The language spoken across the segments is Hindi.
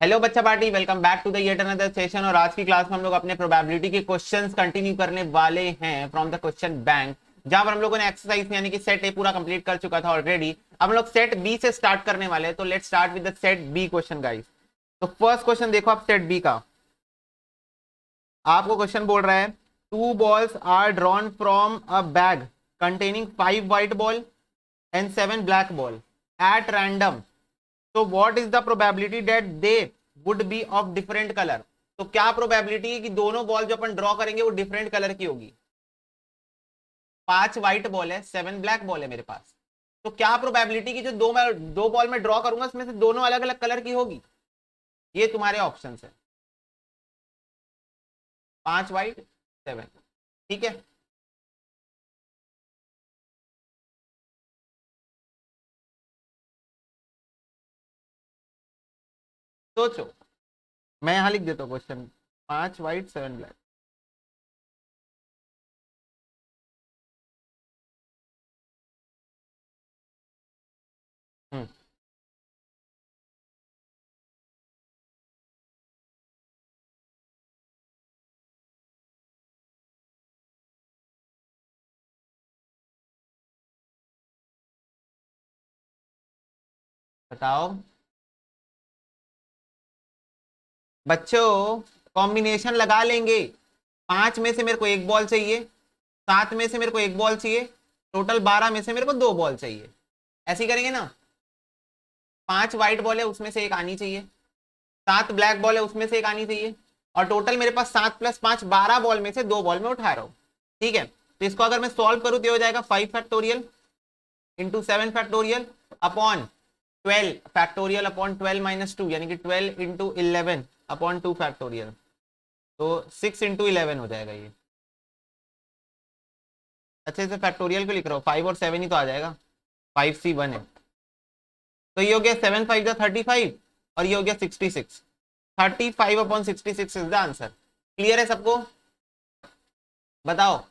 हेलो बच्चा party, welcome back to the yet another session. और आज की क्लास में हम लोग अपने प्रोबेबिलिटी के क्वेश्चंस कंटिन्यू करने वाले हैं फ्रॉम द क्वेश्चन बैंक, जहां पर हम लोगों ने एक्सरसाइज यानी कि सेट ए पूरा कंप्लीट कर चुका था ऑलरेडी। अब हम लोग सेट बी से स्टार्ट करने वाले हैं, तो let's start with the set b question guys. तो फर्स्ट क्वेश्चन देखो आप सेट बी का। आपको क्वेश्चन बोल रहा है, two balls are drawn from a bag containing 5 white ball and 7 black ball at random. तो what is the probability that they would be of different colour. तो क्या प्रोबेबिलिटी है कि दोनों बॉल जो अपन ड्रॉ करेंगे वो डिफरेंट कलर की होगी। 5 व्हाइट बॉल है, 7 ब्लैक बॉल है मेरे पास। तो क्या प्रोबेबिलिटी की जो दो बॉल में ड्रॉ करूंगा उसमें से दोनों अलग अलग कलर की होगी। ये तुम्हारे ऑप्शन है, 5 व्हाइट 7। ठीक है, सोचो। मैं यहां लिख देता हूँ क्वेश्चन, 5 व्हाइट 7 ब्लैक। हम्म बताओ बच्चों, कॉम्बिनेशन लगा लेंगे। 5 में से मेरे को एक बॉल चाहिए, 7 में से मेरे को एक बॉल चाहिए, टोटल 12 में से मेरे को 2 बॉल चाहिए। ऐसे ही करेंगे ना। 5 व्हाइट बॉल है, उसमें से एक आनी चाहिए। 7 ब्लैक बॉल है, उसमें से एक आनी चाहिए। और टोटल मेरे पास 7 + 5 12 बॉल में से 2 बॉल में उठा रहा हूं। ठीक है, तो इसको अगर मैं सॉल्व करूं तो हो जाएगा 5 factorial into 7 factorial upon 12 factorial upon 12 - 2, यानी कि 12 इंटू 11 अपॉन 2 फैक्टोरियल। तो 6 इंटू 11 हो जाएगा ये। अच्छे से फैक्टोरियल क्यों लिख रहा हूँ, 5 और 7 ही तो आ जाएगा। 5C1 है, तो ये हो गया 7 5 जा 35 और ये हो गया 66। 35/66 इज द आंसर। क्लियर है सबको? बताओ,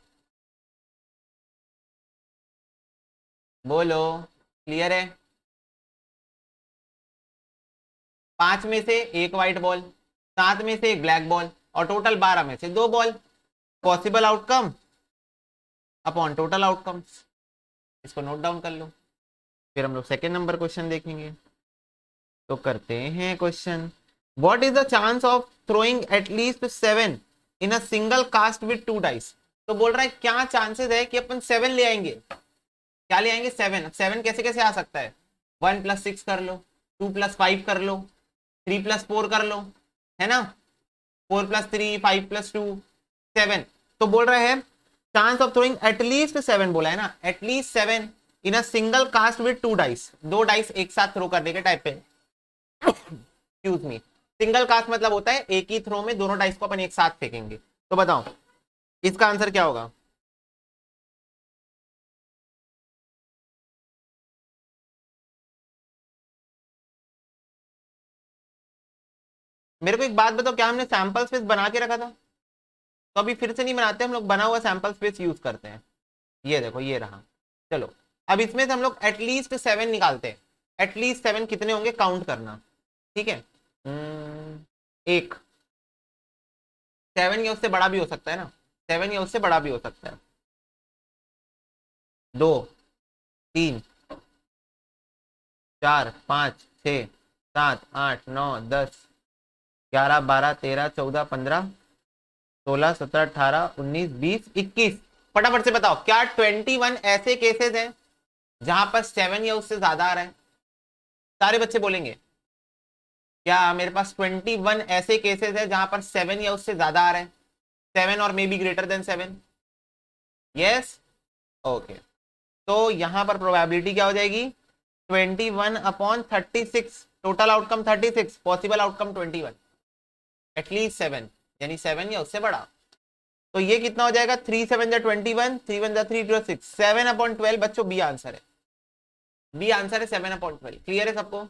बोलो। क्लियर है? 5 में से एक व्हाइट बॉल, 7 में से एक ब्लैक बॉल और टोटल 12 में से 2 ball. Possible outcome upon total outcomes. इसको नोट डाउन कर लो, फिर हम लोग सेकेंड नंबर क्वेश्चन देखेंगे। तो करते हैं question. What is the chance of throwing at least 7 in a single cast with 2 dice. तो बोल रहा है क्या चांसेस है कि अपन 7 ले आएंगे। क्या ले आएंगे? 7। 7 कैसे कैसे आ सकता है? 1 + 6 कर लो, 2 + 5 कर लो, 3 + 4 कर लो, है ना। 4 + 3 5 + 2 7। तो बोल रहे हैं चांस ऑफ थ्रोइंग एटलीस्ट 7, बोला है ना, at least 7 in a single cast with 2 dice. 2 dice एक साथ थ्रो करने के टाइप पे। एक्सक्यूज मी, सिंगल कास्ट मतलब होता है एक ही थ्रो में दोनों डाइस को अपन एक साथ फेंकेंगे। तो बताओ इसका आंसर क्या होगा। मेरे को एक बात बताओ, क्या हमने सैंपल स्पेस बना के रखा था? तो अभी फिर से नहीं बनाते हम लोग, बना हुआ सैंपल स्पेस यूज करते हैं। ये देखो ये रहा। चलो, अब इसमें से हम लोग एटलीस्ट 7 निकालते हैं। एटलीस्ट 7 कितने होंगे काउंट करना। ठीक है, एक 7 या उससे बड़ा भी हो सकता है ना, 7 या उससे बड़ा भी हो सकता है। 2 3 4 5 6 7 8 9 10 11 12 13 14 15 16 17 18 19 20 21। फटाफट से बताओ, क्या 21 ऐसे केसेस हैं जहां पर 7 या उससे ज्यादा आ रहा है? सारे बच्चे बोलेंगे क्या मेरे पास 21 ऐसे केसेस है जहां पर 7 या उससे ज्यादा आ रहे हैं? 7 और may be greater than 7। Yes, okay. तो यहां पर प्रोबेबिलिटी क्या हो जाएगी? 21/36। Total outcome 36, possible outcome 21, at least 7 यानी 7 या उससे बड़ा। तो ये कितना हो जाएगा? 3 7 जा 21, 3 1 जा 3 2 6, 7/12 बच्चों बी आंसर है। बी आंसर है 7/12। क्लियर है सबको?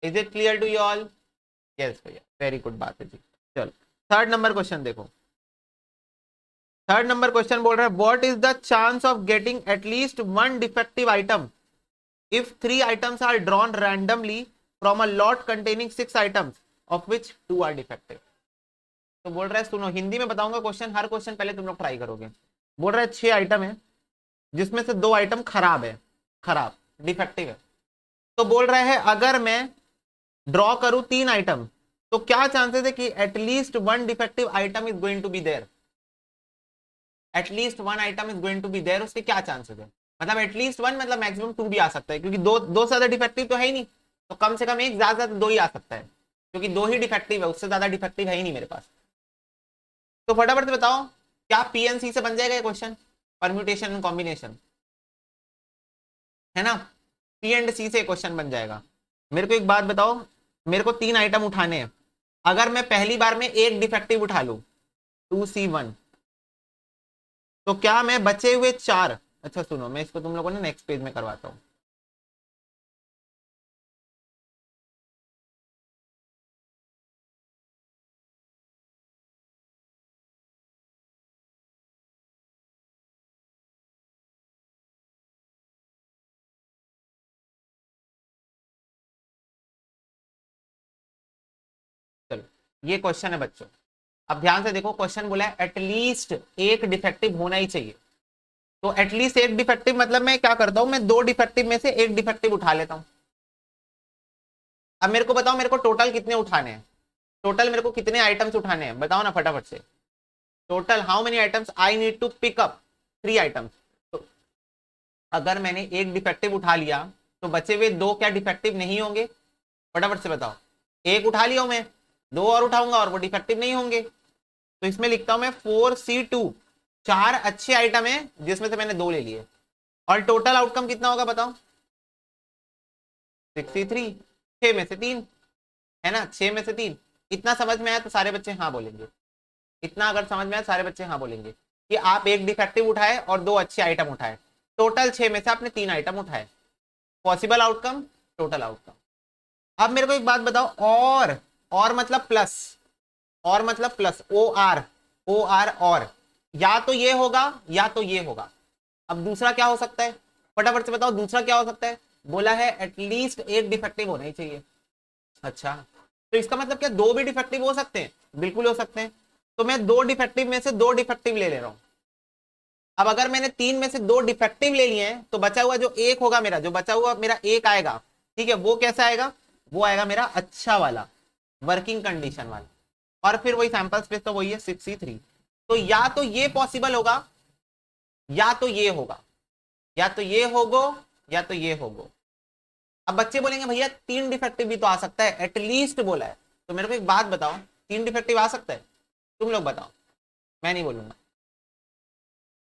Is it clear to you all? Yes भैया, वेरी गुड बात है जी। चलो थर्ड नंबर क्वेश्चन देखो। थर्ड नंबर क्वेश्चन बोल रहा है what is the chance of getting at least one defective item if 3 items are drawn randomly from a lot containing 6 items of which 2 are defective. तो बोल रहा है, सुनो हिंदी में बताऊंगा क्वेश्चन, हर क्वेश्चन पहले तुम लोग ट्राई करोगे। बोल रहा है 6 आइटम है जिसमें से 2 आइटम खराब है, खराब डिफेक्टिव है। तो बोल रहा है अगर मैं ड्रॉ करूं 3 आइटम तो क्या चांसेस है कि at least 1 defective item is going to be there. At least 1 item is going to be there, उसके क्या चांसेस है? मतलब एटलीस्ट 1 मतलब मैक्सिमम 2 भी आ सकता है, क्योंकि दो से ज्यादा डिफेक्टिव तो है ही नहीं, तो कम से कम एक, ज्यादा से ज्यादा 2 ही आ सकता है, क्योंकि 2 ही डिफेक्टिव है, उससे ज्यादा डिफेक्टिव है ही नहीं मेरे पास। तो फटाफट से बताओ क्या पीएनसी से बन जाएगा ये क्वेश्चन? परम्यूटेशन एंड कॉम्बिनेशन है ना, पी एंड सी से क्वेश्चन बन जाएगा। मेरे को एक बात बताओ, मेरे को 3 आइटम उठाने हैं, अगर मैं पहली बार में एक डिफेक्टिव उठा लूं 2C1, तो क्या मैं बचे हुए 4, अच्छा सुनो मैं इसको तुम लोगों ने नेक्स्ट पेज में करवाता हूं। चलो ये क्वेश्चन है बच्चों, अब ध्यान से देखो, क्वेश्चन बोला है एटलीस्ट एक डिफेक्टिव होना ही चाहिए। तो एटलीस्ट एक डिफेक्टिव मतलब मैं क्या करता हूं, मैं 2 डिफेक्टिव में से एक डिफेक्टिव उठा लेता हूं। अब मेरे को बताओ मेरे को टोटल कितने उठाने हैं, टोटल मेरे को कितने आइटम्स उठाने हैं बताओ ना फटाफट से। Total how many items I need to pick up, 3 items. तो अगर मैंने एक डिफेक्टिव उठा लिया तो बचे हुए 2 क्या डिफेक्टिव नहीं होंगे? फटाफट से बताओ। एक उठा लिया हूं मैं, 2 और उठाऊंगा और वो डिफेक्टिव नहीं होंगे। तो इसमें लिखता हूं मैं 4C2, 4 अच्छे आइटम है जिसमें से मैंने 2 ले लिए, और टोटल आउटकम कितना होगा बताओ? 63, 6 में से 3 है ना, 6 में से 3। इतना समझ में आया तो सारे बच्चे हाँ बोलेंगे, इतना अगर समझ में आया सारे बच्चे हाँ बोलेंगे कि आप एक डिफेक्टिव उठाए और 2 अच्छे आइटम उठाए, टोटल 6 में से आपने 3 आइटम उठाए। Possible outcome, total outcome. अब मेरे को एक बात बताओ, और मतलब प्लस, और मतलब प्लस, ओ आर और, या तो ये होगा या तो ये होगा। अब दूसरा क्या हो सकता है, फटाफट से बताओ दूसरा क्या हो सकता है? बोला है एटलीस्ट एक डिफेक्टिव होना ही चाहिए। अच्छा, तो इसका मतलब क्या 2 भी डिफेक्टिव हो सकते हैं? बिल्कुल हो सकते हैं। तो मैं 2 डिफेक्टिव में से 2 डिफेक्टिव ले रहा हूं। अब अगर मैंने 3 में से 2 डिफेक्टिव ले लिए हैं तो बचा हुआ जो एक होगा मेरा, जो बचा हुआ मेरा एक आएगा, ठीक है, वो कैसा आएगा? वो आएगा मेरा अच्छा वाला, वर्किंग कंडीशन वाला, और फिर वही सैंपल स्पेस तो वही है 63। तो या तो ये पॉसिबल होगा या तो ये होगा, या तो ये होगो या तो ये होगो। अब बच्चे बोलेंगे भैया 3 डिफेक्टिव भी तो आ सकता है, एटलीस्ट बोला है, तो मेरे को एक बात बताओ 3 डिफेक्टिव आ सकता है? तुम लोग बताओ, मैं नहीं बोलूंगा।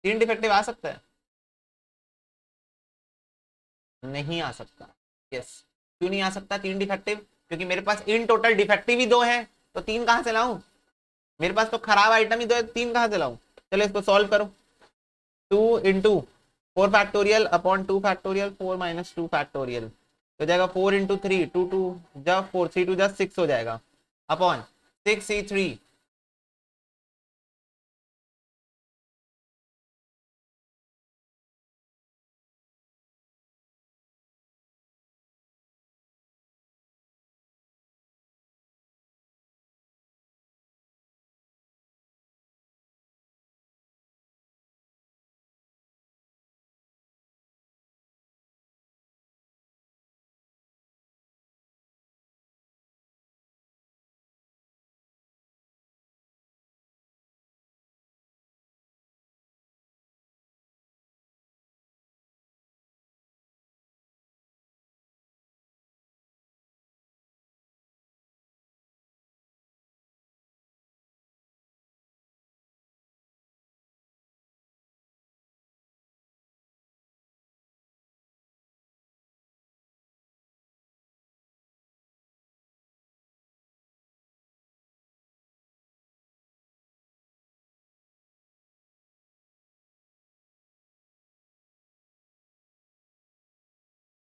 3 डिफेक्टिव आ सकता है? नहीं आ सकता। यस, क्यों नहीं आ सकता 3 डिफेक्टिव? क्योंकि मेरे पास इन टोटल डिफेक्टिव ही 2 है, तो 3 कहां से लाऊं? मेरे पास तो खराब आइटम ही 2 है, 3 कहां से लाऊं? चलो इसको सॉल्व करो। 2 into 4 factorial upon 2 factorial, 4 minus 2 factorial हो जाएगा 4 इंटू 3, 2 2 जब 4, 3 2 जब 6 हो जाएगा, अपॉन 6C3।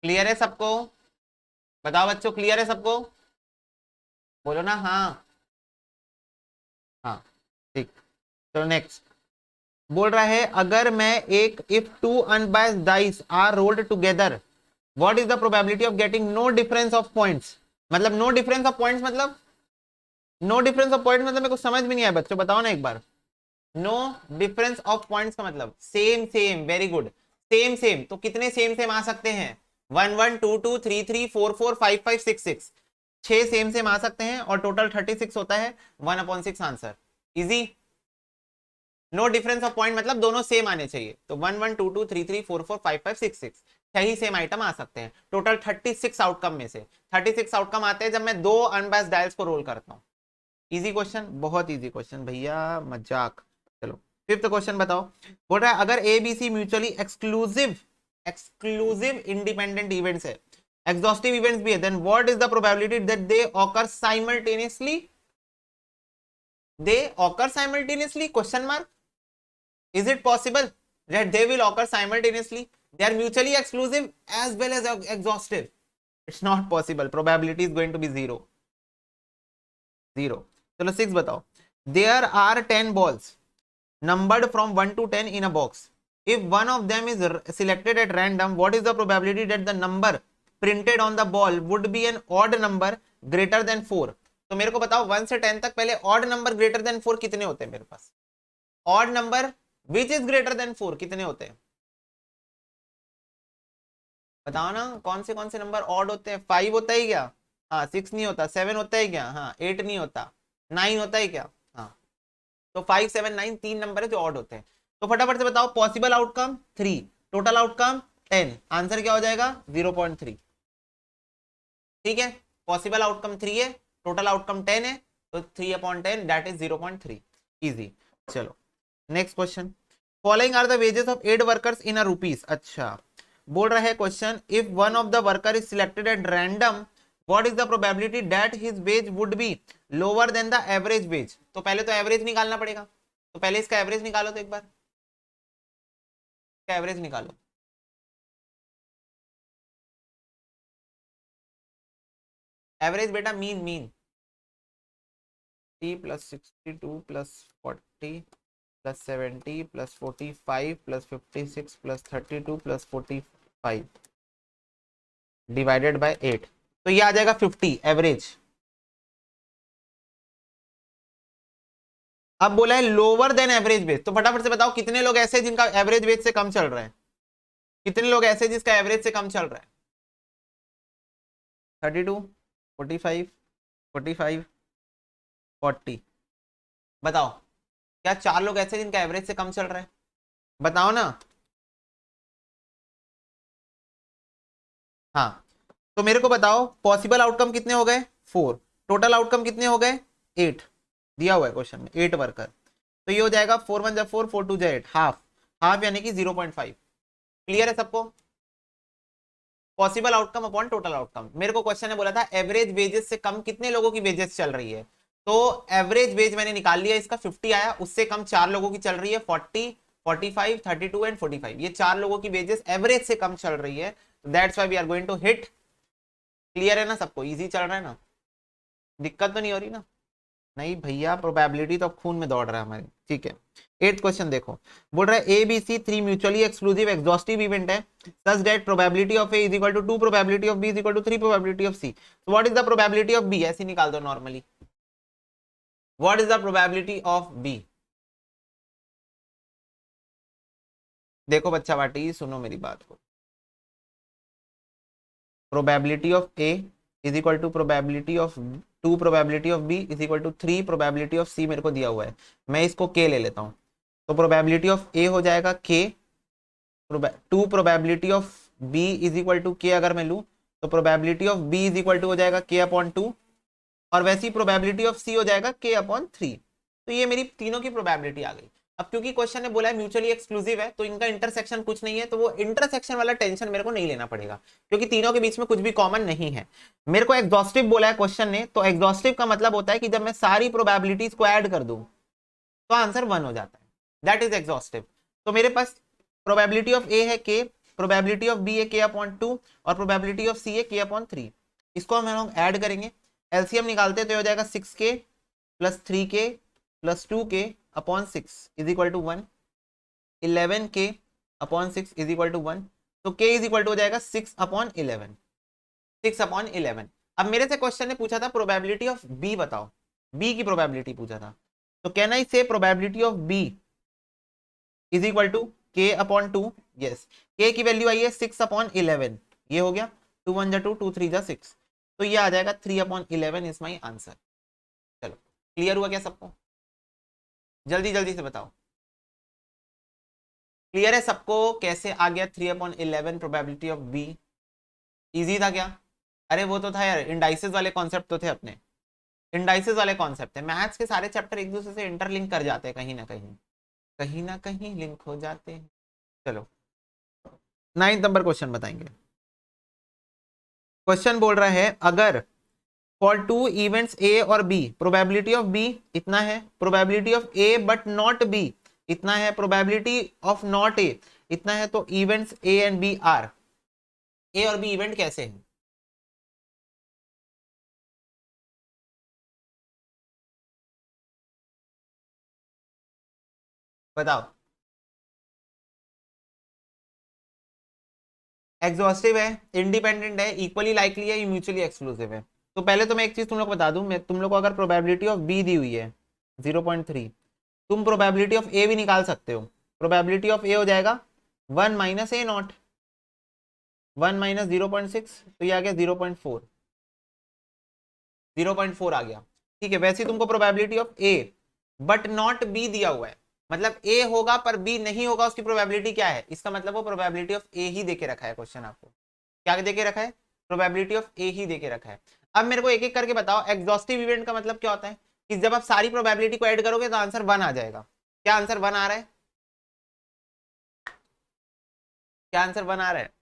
क्लियर है सबको? बताओ बच्चों, क्लियर है सबको? बोलो ना हाँ। हाँ ठीक, तो नेक्स्ट बोल रहा है अगर मैं एक, if 2 unbiased dice are rolled together what is the probability of getting no difference of points, मतलब नो डिफरेंस ऑफ पॉइंट्स मतलब नो डिफरेंस ऑफ पॉइंट्स मतलब मेरे को समझ में नहीं आया बच्चों, बताओ ना एक बार। नो डिफरेंस ऑफ पॉइंट्स का मतलब same same, very good, same same. तो कितने सेम सेम आ सकते हैं? 1 1 2 2 3 3 4 4 5 5 6 6, 6 सेम सेम आ सकते हैं और टोटल 36 होता है, 1/6 answer, easy. No difference of point मतलब दोनों सेम आने चाहिए, तो 1 1 2 2 3 3 4 4 5 5 6 6, छह ही सेम आइटम आ सकते हैं। टोटल 36 आउटकम में से 36 आउटकम आते हैं जब मैं दो अनबैस्ड डायल्स को रोल करता हूँ। इजी क्वेश्चन, बहुत इजी क्वेश्चन भैया, मजाक। चलो फिफ्थ क्वेश्चन बताओ। बोल रहा है अगर a B c mutually exclusive exclusive independent events है, एग्जॉस्टिव इवेंट्स भी है, then what is the probability that they occur simultaneously? They occur simultaneously question mark. Is it possible that they will occur simultaneously? They are mutually exclusive as well as exhaustive. It's not possible. Probability is going to be zero. Zero. चलो 6 बताओ। There are 10 balls numbered from 1 to 10 in a box. If one of them is selected at random, what is the probability that the number printed on the ball would be an odd number greater than 4? तो मेरे को बताओ 1 से 10 तक पहले odd number greater than 4 कितने होते हैं मेरे पास? odd number which is greater than 4 कितने होते हैं? बताओ ना, कौन से नंबर ऑड होते हैं? 5 होता है क्या? हाँ। 6 नहीं होता। 7 होता है क्या? हाँ। 8 नहीं होता। 9 होता है क्या? हाँ। तो 5 7 9 तीन नंबर है जो ऑड होते हैं। तो फटाफट से बताओ, possible outcome 3, total outcome 10, answer क्या हो जाएगा? 0.3। ठीक है, पॉसिबल आउटकम 3 है, टोटल आउटकम 10 है, तो 3/10 दैट इज 0.3। इजी। चलो next question. Following are the wages of 8 workers in a rupees. अच्छा, बोल रहा है question, if one of the worker is selected at random, what is the probability that his wage would be lower than the average wage? तो पहले तो एवरेज निकालना पड़ेगा, तो पहले इसका एवरेज निकालो, तो एक बार इसका एवरेज निकालो। एवरेज बेटा मीन, मीन 30 + 62 + 40 + 70 + 45 + 56 + 32 + 45 डिवाइडेड बाय 8, तो ये आ जाएगा 50 एवरेज। अब बोला है लोअर देन एवरेज वेज, तो फटाफट से बताओ कितने लोग ऐसे जिनका एवरेज वेज से कम चल रहा है? कितने लोग ऐसे जिसका एवरेज से कम चल रहा है? 32 45 45 40। बताओ, क्या 4 लोग ऐसे जिनका एवरेज से कम चल रहा है? बताओ ना। हाँ, तो मेरे को बताओ पॉसिबल आउटकम कितने हो गए? 4, टोटल आउटकम कितने हो गए? 8, दिया हुआ है क्वेश्चन में 8 वर्कर, तो ये हो जाएगा 4 1 4 4 2 8, हाफ, हाफ यानी कि 0.5। क्लियर है सबको? Possible outcome upon total outcome. मेरे को क्वेश्चन ने बोला था एवरेज वेजेस से कम कितने लोगों की वेजेस चल रही है, तो एवरेज वेज मैंने निकाल लिया, इसका 50 आया, उससे कम 4 लोगों की चल रही है 40 45 32 एंड 45, ये 4 लोगों की वेजेस एवरेज से कम चल रही है, that's why we are going to hit. Clear है ना सबको? इजी चल रहा है ना? दिक्कत तो नहीं हो रही ना? नहीं भैया, प्रोबेबिलिटी तो खून में दौड़ रहा है हमारे। ठीक है, 8th क्वेश्चन देखो। बोल रहा है A B C 3 mutually exclusive exhaustive event है, such that probability of A is equal to 2 probability of B is equal to 3 probability of C. What is the probability of B? ऐसे निकाल दो normally. What is the probability of B? देखो बच्चा बाटी, सुनो मेरी बात को। Probability of A is equal to probability of 2 probability of B is equal to 3 probability of सी मेरे को दिया हुआ है, मैं इसको के ले लेता हूं, तो प्रोबेबिलिटी ऑफ ए हो जाएगा k, 2 probability of B is equal to k अगर मैं लूं, तो probability of B is equal to हो जाएगा k/2, और वैसी प्रोबेबिलिटी ऑफ सी हो जाएगा k/3। तो ये मेरी तीनों की प्रोबेबिलिटी आ गई। अब क्योंकि क्वेश्चन ने बोला है म्यूचुअली एक्सक्लूसिव है, तो इनका इंटरसेक्शन कुछ नहीं है, तो वो इंटरसेक्शन वाला टेंशन मेरे को नहीं लेना पड़ेगा, क्योंकि तीनों के बीच में कुछ भी कॉमन नहीं है। मेरे को एग्जॉस्टिव बोला है क्वेश्चन ने, तो एग्जॉस्टिव का मतलब होता है कि जब मैं सारी प्रोबेबिलिटीज को ऐड कर दूं तो आंसर 1 हो जाता है, दैट इज एग्जॉस्टिव। तो मेरे पास प्रोबेबिलिटी ऑफ ए है के, प्रोबेबिलिटी ऑफ बी है k/2, और प्रोबेबिलिटी ऑफ सी है k/3। इसको हम लोग ऐड करेंगे, एलसीएम निकालते तो हो जाएगा 6k + 3k + 2k/6 is equal to 1, 11k/6 is equal to 1। तो k इज इक्वल टू हो जाएगा 6/11, 6/11। अब मेरे से क्वेश्चन ने पूछा था प्रोबेबिलिटी ऑफ b बताओ, b की प्रोबेबिलिटी पूछा था, तो can I say probability of b is equal to k/2। Yes, k की वैल्यू आई है 6/11, ये हो गया 2 1 जा 2 2 3 जा 6, तो ये आ जाएगा 3/11 इज माई आंसर। चलो क्लियर हुआ क्या सबको? जल्दी जल्दी से बताओ, क्लियर है सबको कैसे आ गया 3/11 प्रोबेबिलिटी ऑफ बी? इजी था क्या? अरे वो तो था यार, इंडाइसेस वाले कॉन्सेप्ट तो थे अपने, इंडाइसेस वाले कॉन्सेप्ट थे। मैथ्स के सारे चैप्टर एक दूसरे से इंटरलिंक कर जाते हैं, कहीं ना कहीं, कहीं ना कहीं लिंक हो जाते हैं। चलो 9 नंबर क्वेश्चन बताएंगे। क्वेश्चन बोल रहा है अगर फॉर टू इवेंट्स ए और बी प्रोबेबिलिटी ऑफ बी इतना है, probability of A but not B इतना है, प्रोबेबिलिटी ऑफ नॉट ए इतना है, तो events A and B are, A और बी इवेंट कैसे हैं? बताओ। एग्जॉस्टिव है, इंडिपेंडेंट है, इक्वली लाइकली है, म्यूचुअली एक्सक्लूसिव है। तो पहले तो मैं एक चीज तुम लोग बता दूं, मैं तुम लोग को अगर प्रोबेबिलिटी ऑफ बी दी हुई है 0.3, तुम प्रोबेबिलिटी ऑफ ए भी निकाल सकते हो। प्रोबेबिलिटी ऑफ ए हो जाएगा 1 माइनस ए नॉट, 1 माइनस 0.6, तो ये आ गया 0.4, 0.4 आ गया। ठीक है, वैसे तुमको probability of A but not B दिया हुआ है, मतलब ए होगा पर बी नहीं होगा, उसकी प्रोबेबिलिटी क्या है? इसका मतलब वो प्रोबेबिलिटी ऑफ ए ही देके रखा है क्वेश्चन आपको। क्या देके रखा है? प्रोबेबिलिटी ऑफ ए ही देके रखा है। अब मेरे को एक एक करके बताओ, एग्जॉस्टिव इवेंट का मतलब क्या होता है? कि जब आप सारी प्रोबेबिलिटी को ऐड करोगे तो आंसर 1 आ जाएगा। क्या आंसर 1 आ रहा है? क्या आंसर 1 आ रहा है?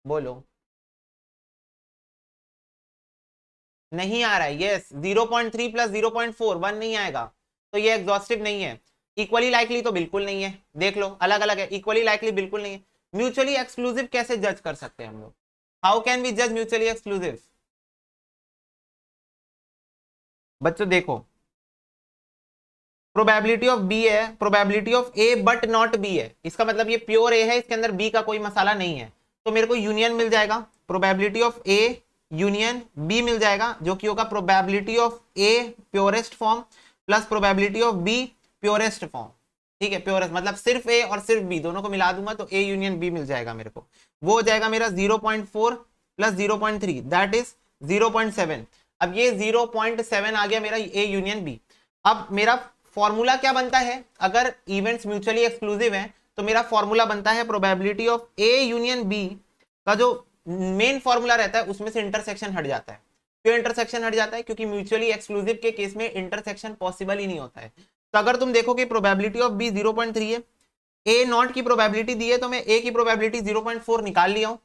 बोलो। नहीं आ रहा है, यस 0.3 प्लस 0.4 1 नहीं आएगा, तो ये एग्जॉस्टिव नहीं है। इक्वली लाइकली तो बिल्कुल नहीं है, देख लो अलग अलग है, इक्वली लाइकली बिल्कुल नहीं है। म्यूचुअली एक्सक्लूसिव कैसे जज कर सकते हैं हम लोग? हाउ कैन वी जज म्यूचुअली एक्सक्लूसिव? बच्चों देखो, प्रोबेबिलिटी ऑफ बी है, probability of A but not B है, इसका मतलब ये प्योर ए है, इसके अंदर बी का कोई मसाला नहीं है, तो मेरे को यूनियन मिल जाएगा। Probability of A union B मिल जाएगा, जो कि होगा probability of A purest form plus probability of B purest form. ठीक है, प्योरेस्ट मतलब सिर्फ ए और सिर्फ बी दोनों को मिला दूंगा तो ए यूनियन बी मिल जाएगा मेरे को। वो हो जाएगा मेरा 0.4 प्लस 0.3 दैट इज 0.7। अब ये 0.7 आ गया मेरा ए यूनियन बी। अब मेरा फॉर्मूला क्या बनता है? अगर इवेंट्स म्यूचुअली एक्सक्लूसिव हैं तो मेरा फॉर्मूला बनता है probability of A union b का जो मेन फॉर्मूला रहता है उसमें से इंटरसेक्शन हट जाता है। क्यों इंटरसेक्शन हट जाता है? क्योंकि म्यूचुअली एक्सक्लूसिव के केस में इंटरसेक्शन पॉसिबल ही नहीं होता है। तो अगर तुम देखो कि प्रोबेबिलिटी ऑफ बी 0.3 है, ए नॉट की प्रोबेबिलिटी दी है, तो मैं ए की प्रोबेबिलिटी 0.4 निकाल लिया हूं,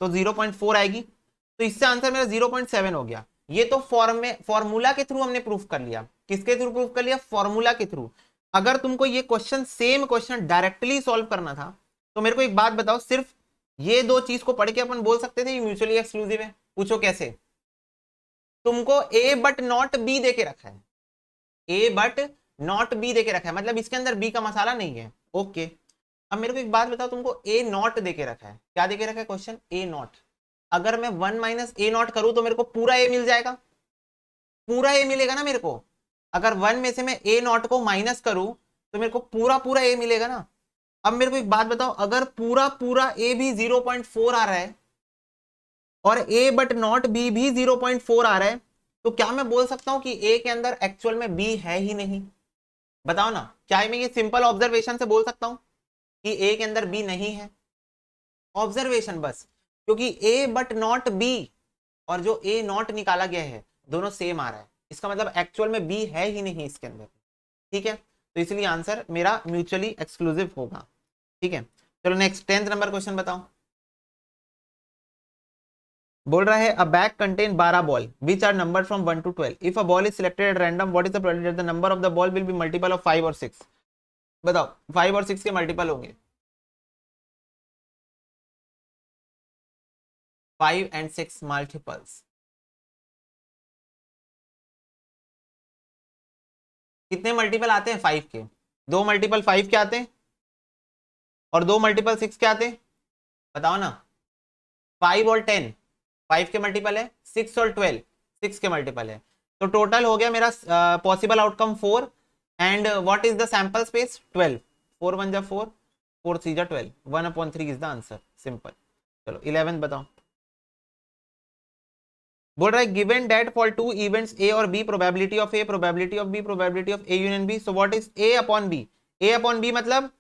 तो 0.4 आएगी, तो इससे आंसर मेरा 0.7 हो गया। ये तो फॉर्मूला के थ्रू हमने प्रूफ कर लिया। किसके थ्रू प्रूफ कर लिया? फॉर्मूला के थ्रू। अगर तुमको ये question same question directly solve करना था तो मेरे को एक बात बताओ, सिर्फ ये दो चीज को पढ़ के अपन बोल सकते थे ये म्यूचुअली एक्सक्लूसिव है? पूछो कैसे? तुमको ए बट नॉट बी दे के रखा है, ए बट नॉट बी दे के रखा है, मतलब इसके अंदर बी का मसाला नहीं है। ओके, अब मेरे को एक बात बताओ, तुमको ए नॉट दे के रखा है, क्या दे के रखा है क्वेश्चन? A not. अगर मैं 1 माइनस ए नॉट करूं तो मेरे को पूरा ए मिल जाएगा, पूरा ए मिलेगा ना मेरे को। अगर 1 में से मैं ए नॉट को माइनस करूं तो मेरे को पूरा पूरा ए मिलेगा ना। अब मेरे को एक बात बताओ, अगर पूरा पूरा ए भी 0.4 आ रहा है और ए बट नॉट बी भी 0.4 आ रहा है, तो क्या मैं बोल सकता हूं कि ए के अंदर एक्चुअल में बी है ही नहीं? बताओ ना, क्या मैं ये सिंपल ऑब्जर्वेशन से बोल सकता हूं कि ए के अंदर बी नहीं है? ऑब्जर्वेशन बस, क्योंकि ए बट नॉट बी और जो ए नॉट निकाला गया है दोनों सेम आ रहा है, इसका मतलब एक्चुअल में बी है ही नहीं इसके अंदर। ठीक है, तो इसलिए आंसर मेरा म्यूचुअली एक्सक्लूसिव होगा। ठीक है, चलो नेक्स्ट 10th नंबर क्वेश्चन बताओ। बोल रहा है a bag contain 12 ball which are number from 1 to 12। If a ball is selected at random what is the probability that the number of the ball will be multiple of 5 और 6? बताओ, 5 और 6 के मल्टीपल होंगे? 5 and 6 मल्टीपल्स कितने मल्टीपल आते हैं 5 के? दो मल्टीपल 5 क्या आते हैं और दो मल्टीपल 6 क्या आते हैं, बताओ ना। 5 और 10 5 के मल्टीपल है, 6 और 12 6 के मल्टीपल है। तो टोटल हो गया मेरा possible outcome 4 and what is the sample space 12। 4 1 जा 4, 4 3 जा 12, 1/3 इज द आंसर, सिंपल। चलो 11 बताओ। बोल रहा है given that for two events A और B probability of A, probability of B, probability of A union B, so what is A upon B. A upon B मतलब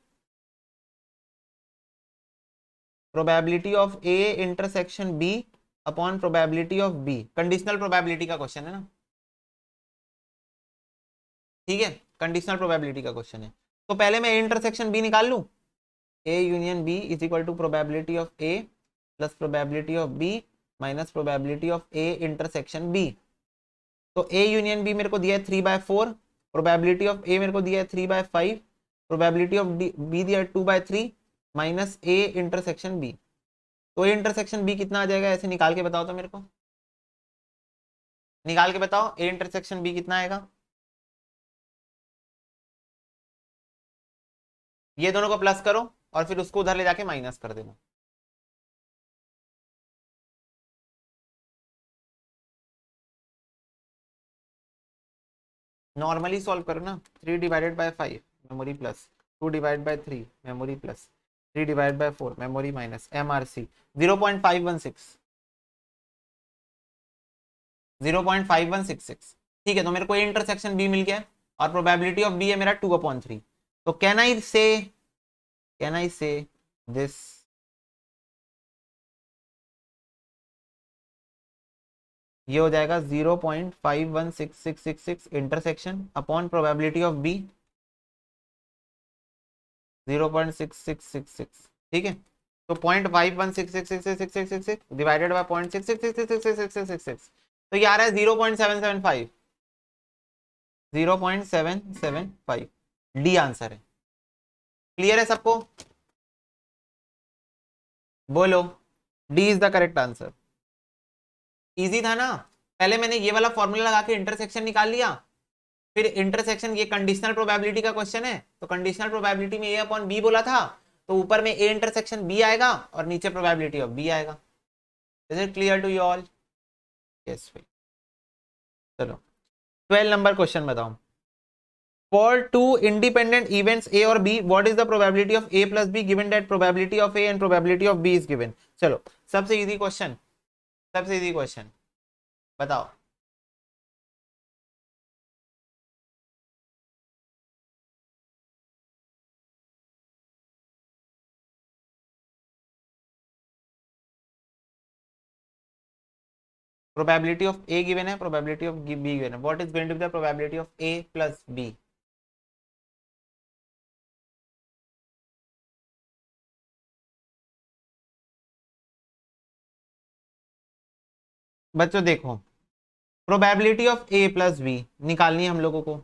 probability of A intersection B upon probability of B. Conditional probability का क्वेश्चन है ना, ठीक है, कंडीशनल प्रोबेबिलिटी का क्वेश्चन है। तो पहले मैं ए इंटरसेक्शन बी निकाल लूं, a union b is equal to probability of A plus probability of B minus probability of A intersection B. तो ए यूनियन बी मेरे को दिया है 3/4, प्रोबेबिलिटी ऑफ ए मेरे को दिया है 3/5, प्रोबेबिलिटी ऑफ बी दिया है 2/3 माइनस ए इंटरसेक्शन बी। तो ए इंटरसेक्शन बी कितना आ जाएगा, ऐसे निकाल के बताओ तो मेरे को, निकाल के बताओ ए इंटरसेक्शन बी कितना आएगा। ये दोनों को प्लस करो और फिर उसको उधर ले जाके माइनस कर देना। नॉर्मली सॉल्व करो ना, 3 divided by 5 memory plus, 2 divide by 3 memory plus, 3 divide by 4 memory minus, MRC 0.5166 0.5166। ठीक है, तो मेरे को इंटरसेक्शन बी मिल गया और प्रोबेबिलिटी ऑफ बी है मेरा 2/3। तो कैन आई से दिस ये हो जाएगा 0.516666 intersection upon probability of b 0.6666, ठीक है। तो 0.51666666 डिवाइडेड बाय 0.666666, तो ये आ रहा है 0.775 0.775। डी आंसर है। क्लियर है सबको, बोलो D is the correct answer. Easy था ना, पहले मैंने ये वाला फॉर्मूला लगा के इंटरसेक्शन निकाल लिया, फिर इंटरसेक्शन, ये कंडीशनल प्रोबेबिलिटी का क्वेश्चन है, तो कंडीशनल प्रोबेबिलिटी में ए अपॉन बी बोला था, तो ऊपर में ए इंटरसेक्शन बी आएगा और नीचे प्रोबेबिलिटी ऑफ बी आएगा। Is it clear to you all? Yes भाई। चलो 12 नंबर क्वेश्चन बताओ। For two independent events A और B what is the probability of A plus B given that probability of A and probability of B is given. चलो सबसे इजी क्वेश्चन, सबसे इजी क्वेश्चन बताओ। प्रोबेबिलिटी ऑफ ए गिवन है, प्रोबेबिलिटी ऑफ बी गिवन है, what is going to be the probability of A plus b. बच्चों देखो, probability of A plus b निकालनी है हम लोगों को,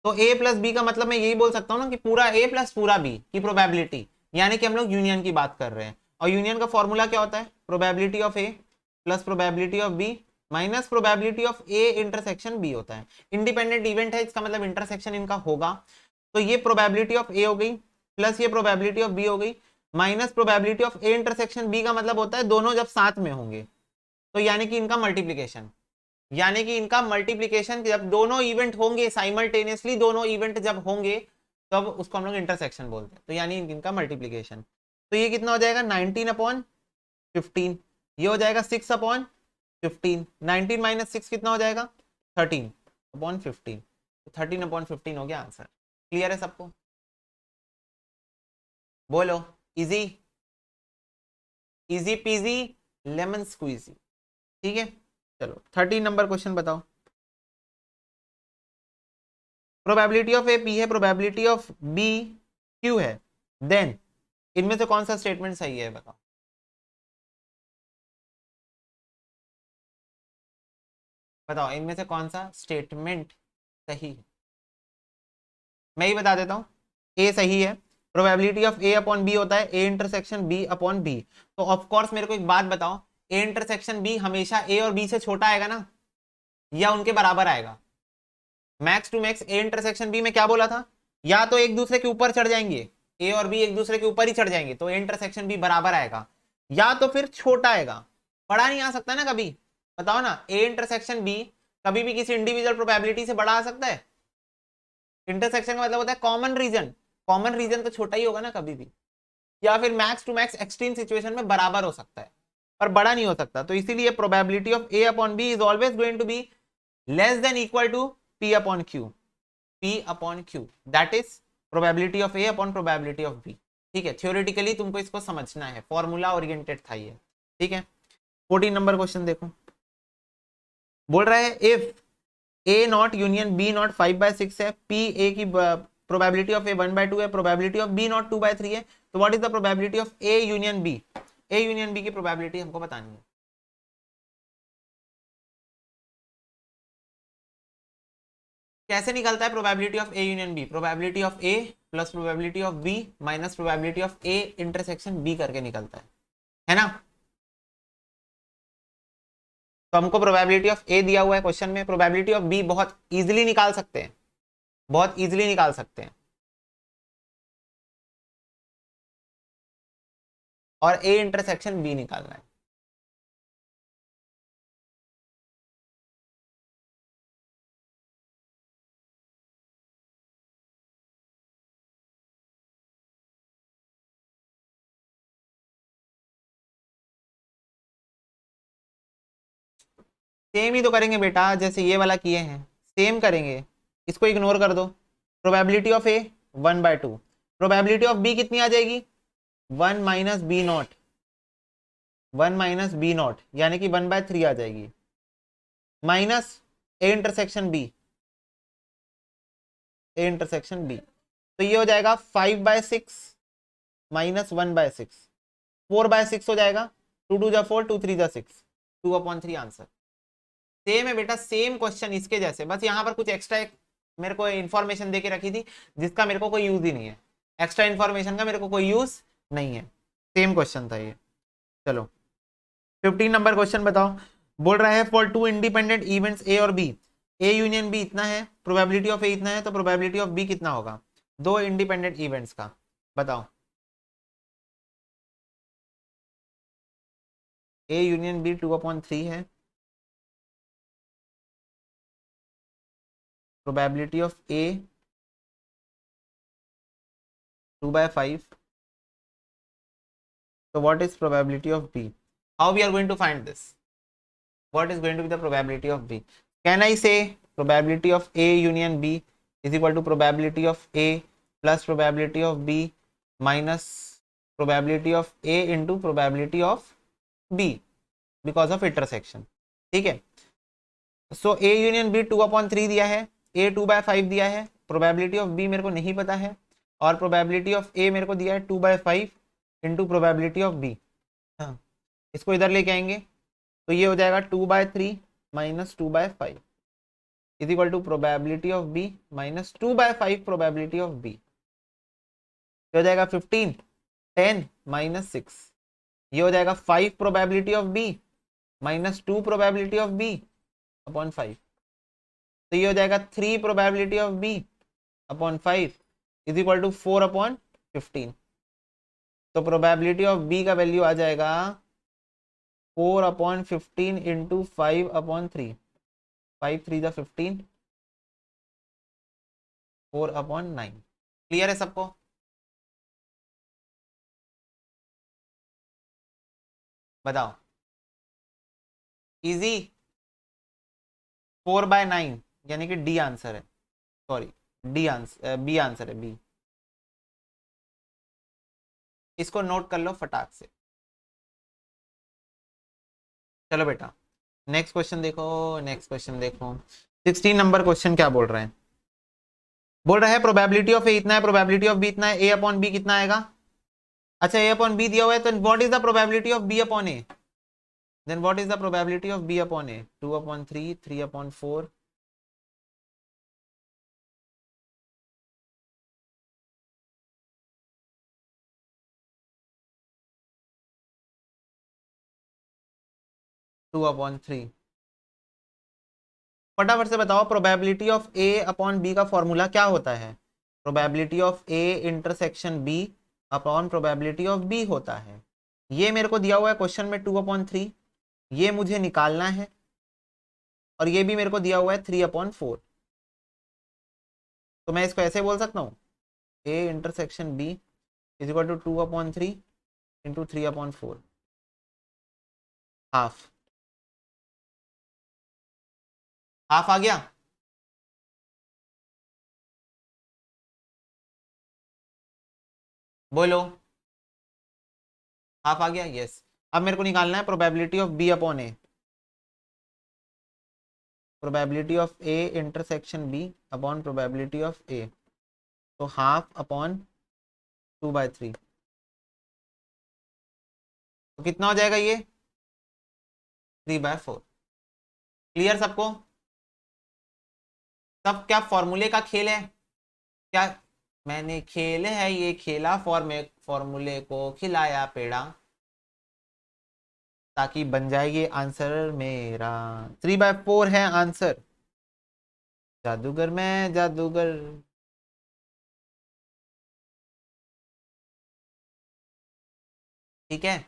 तो ए प्लस बी का मतलब मैं यही बोल सकता हूँ ना कि पूरा ए प्लस पूरा बी की प्रोबेबिलिटी, यानी कि हम लोग यूनियन की बात कर रहे हैं। और यूनियन का फॉर्मूला क्या होता है, probability of A plus probability of B minus probability of A intersection b होता है। इंडिपेंडेंट इवेंट है, इसका मतलब इंटरसेक्शन इनका होगा। तो ये प्रोबेबिलिटी ऑफ ए हो गई प्लस ये प्रोबेबिलिटी ऑफ बी हो गई minus probability of A intersection b का मतलब होता है दोनों जब साथ में होंगे, तो यानी कि इनका मल्टीप्लीकेशन, यानी कि इनका मल्टीप्लीकेशन जब दोनों इवेंट होंगे साइमल्टेनियसली, दोनों इवेंट जब होंगे तब उसको हम लोग इंटरसेक्शन बोलते हैं, तो यानी इनका मल्टीप्लीकेशन। तो ये कितना हो जाएगा 19/15, ये हो जाएगा 6/15, 19 माइनस 6 कितना हो जाएगा 13/15, 13/15 हो गया आंसर। क्लियर है सबको, बोलो easy, easy peasy lemon squeezy, ठीक है। चलो 13 नंबर क्वेश्चन बताओ। प्रोबेबिलिटी ऑफ ए पी है, प्रोबेबिलिटी ऑफ बी क्यू है, देन इनमें से कौन सा स्टेटमेंट सही है बताओ। बताओ इनमें से कौन सा स्टेटमेंट सही है। मैं ही बता देता हूं, ए सही है। Probability of A upon B होता है A intersection B upon B. तो ऑफ कोर्स मेरे को एक बात बताओ, ए इंटरसेक्शन बी हमेशा ए और बी से छोटा आएगा ना, या उनके बराबर आएगा। Max to max A intersection B में क्या बोला था, या तो एक दूसरे के ऊपर चढ़ जाएंगे, ए और बी एक दूसरे के ऊपर ही चढ़ जाएंगे तो ए इंटरसेक्शन बी बराबर आएगा, या तो फिर छोटा आएगा, बड़ा नहीं आ सकता ना कभी। बताओ ना, ए इंटरसेक्शन बी कभी भी किसी इंडिविजुअल प्रोबेबिलिटी से बड़ा आ सकता है? इंटरसेक्शन का मतलब होता है कॉमन रीजन, कॉमन रीजन तो छोटा ही होगा ना कभी भी, या फिर max to max extreme situation में बराबर हो सकता है पर बड़ा नहीं हो सकता। तो इसीलिए probability of A upon B is always going to be less than equal to P upon Q, P upon Q, that is probability of A upon probability of B. ठीक है, थ्योरेटिकली तुमको इसको समझना है, फॉर्मूला ओरिएंटेड था ये। ठीक है, 14 नंबर क्वेश्चन देखो, बोल रहा है if A not union B not 5/6 है, पी ए की प्रोबेबिलिटी ऑफ ए 1/2 है, प्रोबेबिलिटी ऑफ बी नॉट 2/3 है, तो what is the probability of A union B? A union B की प्रोबेबिलिटी हमको बतानी है। कैसे निकलता है probability of A union B? Probability of A plus probability of B minus probability of A intersection B करके निकलता है ना? तो हमको प्रोबेबिलिटी ऑफ ए दिया हुआ है क्वेश्चन में, प्रोबेबिलिटी ऑफ बी बहुत इजीली निकाल सकते हैं, बहुत इजीली निकाल सकते हैं, और ए इंटरसेक्शन बी निकालना है। सेम ही तो करेंगे बेटा जैसे ये वाला किए हैं, सेम करेंगे, इसको इग्नोर कर दो। Probability of A 1/2, probability of B कितनी आ जाएगी? 1 minus B not, 1 minus B not यानी कि 1/3 आ जाएगी, minus A intersection B, A intersection B, तो ये हो जाएगा 5/6 माइनस 1/6, 4/6 हो जाएगा, 2 2 जा 4, 2 3 जा 6, 2/3 आंसर। सेम है बेटा, सेम क्वेश्चन इसके जैसे, बस यहाँ पर कुछ एक्स्ट्रा एक मेरे को इन्फॉर्मेशन देके रखी थी जिसका मेरे को कोई यूज ही नहीं है, एक्स्ट्रा इन्फॉर्मेशन का मेरे को कोई यूज नहीं है, सेम क्वेश्चन था ये। चलो 15 नंबर क्वेश्चन बताओ, बोल रहा है for two independent events A और बी, ए यूनियन बी इतना है, प्रोबेबिलिटी ऑफ ए इतना है, तो प्रोबेबिलिटी ऑफ बी कितना होगा? दो इंडिपेंडेंट इवेंट्स का बताओ। ए यूनियन बी 2/3 है, probability of A 2/5, so what is probability of b? How we are going to find this? What is going to be the probability of b? Can I say probability of a union b is equal to probability of a plus probability of b minus probability of a into probability of b because of intersection? ठीक है, सो ए यूनियन बी 2/3 दिया है, ए 2/5 दिया है, प्रोबेबिलिटी ऑफ बी मेरे को नहीं पता है, और प्रोबेबिलिटी ऑफ ए मेरे को दिया है 2/5 इंटू प्रोबेबिलिटी ऑफ बी। हाँ, इसको इधर लेके आएंगे तो ये हो जाएगा 2/3 minus 2/5 is equal to probability of B minus 2/5 probability of B, हो जाएगा 15, 10 माइनस 6, ये हो जाएगा 5 probability of B minus 2 probability of B upon 5, तो ये हो जाएगा 3 probability of B upon 5 is equal to 4/15, तो प्रोबेबिलिटी ऑफ बी का वैल्यू आ जाएगा 4/15 इंटू 5/3, 5 3 जा 15, 4/9। क्लियर है सबको? बताओ, इजी? 4/9 यानी कि डी आंसर है, sorry D answer, B answer है, बी। इसको नोट कर लो फटाक से। चलो बेटा नेक्स्ट क्वेश्चन देखो, नेक्स्ट क्वेश्चन देखो, 16 नंबर क्वेश्चन क्या बोल रहे हैं? बोल रहा है प्रोबेबिलिटी ऑफ ए इतना है, प्रोबेबिलिटी ऑफ बी इतना है, ए अपॉन बी कितना आएगा? अच्छा ए अपॉन बी दिया हुआ है, तो what is the probability of B upon A? Then what is the probability of B upon A? 2/3, 3/4, 2/3। फटाफट से बताओ probability of A upon B का फॉर्मूला क्या होता है? Probability of A intersection B upon probability of B होता है। ये मेरे को दिया हुआ है क्वेश्चन में 2/3, ये मुझे निकालना है, और ये भी मेरे को दिया हुआ है 3/4। तो मैं इसको ऐसे बोल सकता हूँ, A intersection B is equal to 2/3 into 3/4, half. Half आ गया। बोलो, हाफ आ गया, यस। अब मेरे को निकालना है probability of B upon A, probability of A intersection B upon probability of A, तो हाफ अपॉन 2/3, तो कितना हो जाएगा ये 3/4। क्लियर सबको? सब क्या फॉर्मूले का खेल है क्या? मैंने खेल है ये खेला, फॉर्मूले को खिलाया पेड़ा, ताकि बन जाए ये आंसर मेरा। 3/4 है आंसर। जादूगर मैं जादूगर। ठीक है।